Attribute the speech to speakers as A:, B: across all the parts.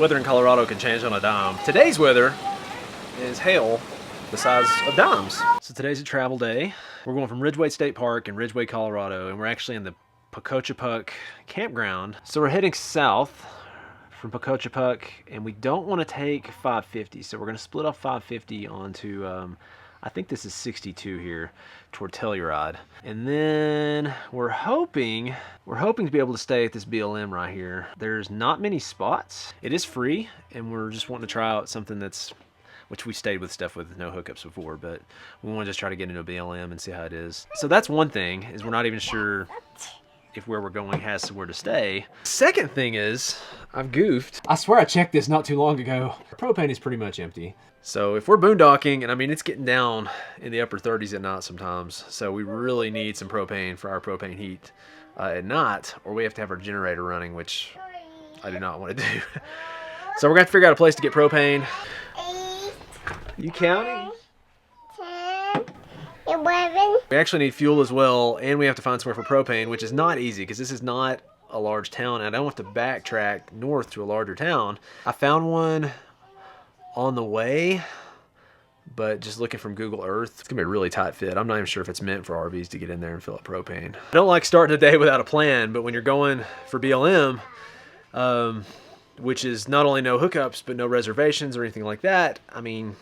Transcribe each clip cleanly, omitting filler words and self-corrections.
A: Weather in Colorado can change on a dime. Today's weather is hail the size of dimes. So today's a travel day. We're going from Ridgway State Park in Ridgway, Colorado, and we're actually in the Pocochapuck campground. So we're heading south from Pocochapuck, and we don't want to take 550, so we're going to split off 550 onto I think this is 62 here toward Telluride. And then we're hoping to be able to stay at this BLM right here. There's not many spots. It is free, and we're just wanting to try out something which we stayed with stuff with no hookups before, but we want to just try to get into a BLM and see how it is. So that's one thing, is we're not even sure if where we're going has somewhere to stay. Second thing is, I've goofed. I swear I checked this not too long ago. Propane is pretty much empty. So if we're boondocking, and I mean, it's getting down in the upper 30s at night sometimes, so we really need some propane for our propane heat at night, or we have to have our generator running, which I do not want to do. So we're going to have to figure out a place to get propane.
B: 8,
A: You counting?
B: 10, 11.
A: We actually need fuel as well, and we have to find somewhere for propane, which is not easy because this is not a large town, and I don't have to backtrack north to a larger town. I found one on the way, but just looking from Google Earth, it's gonna be a really tight fit. I'm not even sure if it's meant for RVs to get in there and fill up propane. I don't like starting a day without a plan, but when you're going for BLM, which is not only no hookups, but no reservations or anything like that, I mean,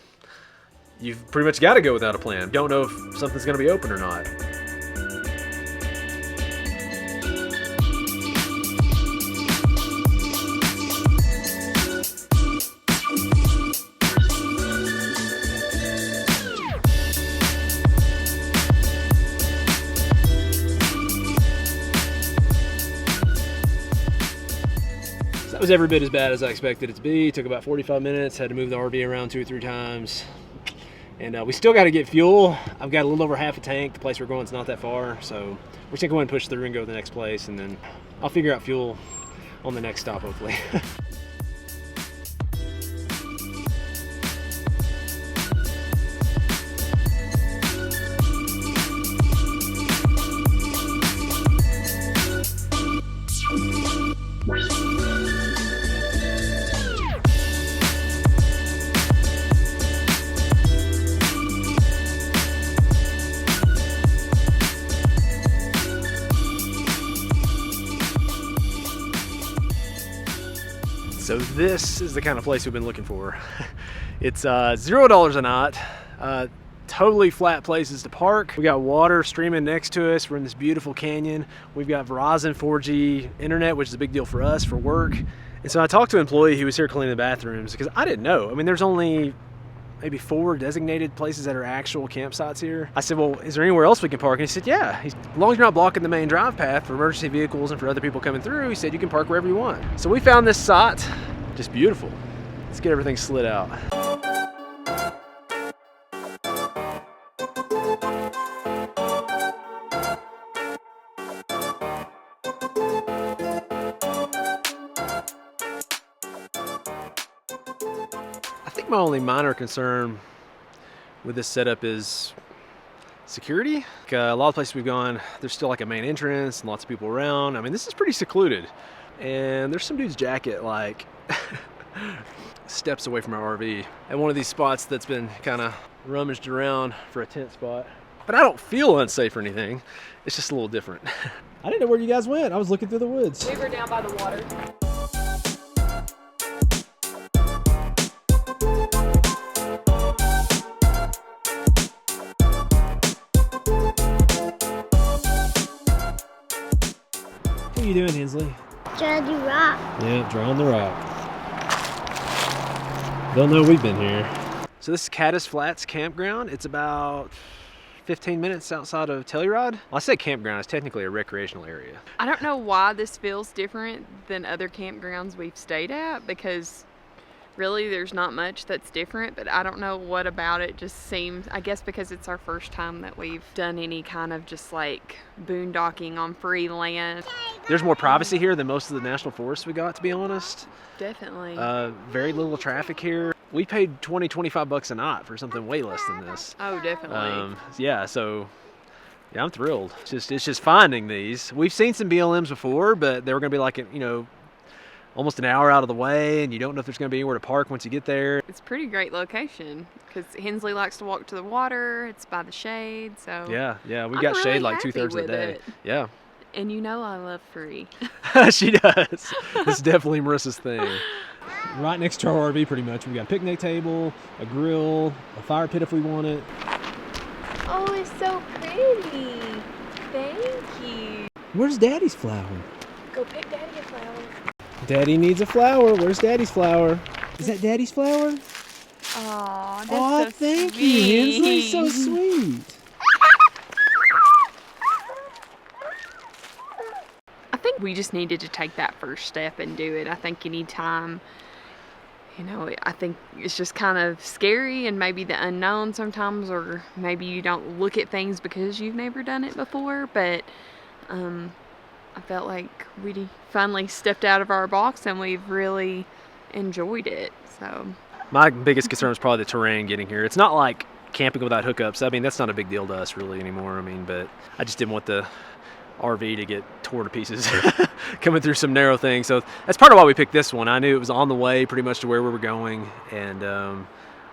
A: you've pretty much got to go without a plan. You don't know if something's gonna be open or not. That was every bit as bad as I expected it to be. It took about 45 minutes, had to move the RV around 2 or 3 times. And we still got to get fuel. I've got a little over half a tank. The place we're going is not that far, so we're just gonna go ahead and push through and go to the next place, and then I'll figure out fuel on the next stop, hopefully. So this is the kind of place we've been looking for. It's $0 a night, totally flat places to park. We got water streaming next to us. We're in this beautiful canyon. We've got Verizon 4G internet, which is a big deal for us for work. And so I talked to an employee who was here cleaning the bathrooms because I didn't know. I mean, there's only maybe 4 designated places that are actual campsites here. I said, well, is there anywhere else we can park? And he said, yeah. As long as you're not blocking the main drive path for emergency vehicles and for other people coming through, he said you can park wherever you want. So we found this site, just beautiful. Let's get everything slid out. I think my only minor concern with this setup is security. A lot of places we've gone, there's still like a main entrance and lots of people around. I mean, this is pretty secluded. And there's some dude's jacket like steps away from our RV at one of these spots that's been kind of rummaged around for a tent spot. But I don't feel unsafe or anything. It's just a little different. I didn't know where you guys went. I was looking through the woods.
C: We were down by the water.
A: What are you doing, Hensley?
B: Trying to rock.
A: Yeah, drawing the rock. They'll know we've been here. So this is Caddis Flats Campground. It's about 15 minutes outside of Telluride. Well, I say campground, it's technically a recreational area.
C: I don't know why this feels different than other campgrounds we've stayed at, because really there's not much that's different, but I don't know what about it just seems, I guess because it's our first time that we've done any kind of just like boondocking on free land.
A: There's more privacy here than most of the national forests we got, to be honest.
C: Definitely.
A: Very little traffic here. We paid $20-25 a night for something way less than this.
C: Oh, definitely.
A: Yeah, so yeah, I'm thrilled. It's just finding these. We've seen some BLMs before, but they were gonna be like, you know, almost an hour out of the way, and you don't know if there's going to be anywhere to park once you get there.
C: It's a pretty great location because Hensley likes to walk to the water. It's by the shade, so
A: Yeah, we
C: I'm
A: got
C: really
A: shade like
C: happy
A: 2/3 of the
C: with
A: day.
C: it.
A: Yeah.
C: And you know I love free.
A: She does. It's definitely Marissa's thing. Right next to our RV, pretty much. We got a picnic table, a grill, a fire pit if we want it.
C: Oh, it's so pretty. Thank you.
A: Where's Daddy's flower?
C: Go pick Daddy a flower.
A: Daddy needs a flower. Where's Daddy's flower? Is that Daddy's flower?
C: Aw, that's
A: Aw,
C: so
A: thank
C: sweet.
A: you, Hensley. So sweet.
C: I think we just needed to take that first step and do it. I think anytime, you know, I think it's just kind of scary and maybe the unknown sometimes, or maybe you don't look at things because you've never done it before, but I felt like we finally stepped out of our box and we've really enjoyed it. So
A: My biggest concern is probably the terrain getting here. It's not like camping without hookups. I mean, that's not a big deal to us really anymore. I mean, but I just didn't want the RV to get torn to pieces coming through some narrow things. So that's part of why we picked this one. I knew it was on the way pretty much to where we were going, and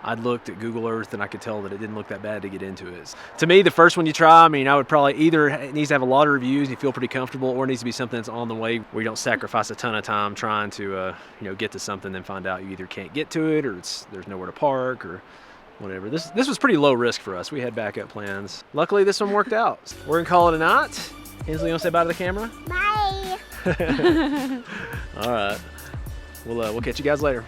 A: I'd looked at Google Earth and I could tell that it didn't look that bad to get into it. To me, the first one you try, I mean, I would probably either it needs to have a lot of reviews and you feel pretty comfortable, or it needs to be something that's on the way where you don't sacrifice a ton of time trying to get to something, then find out you either can't get to it or there's nowhere to park or whatever. This was pretty low risk for us. We had backup plans. Luckily, this one worked out. We're gonna call it a night. Hensley, you want to say bye to the camera?
B: Bye.
A: All right. We'll catch you guys later.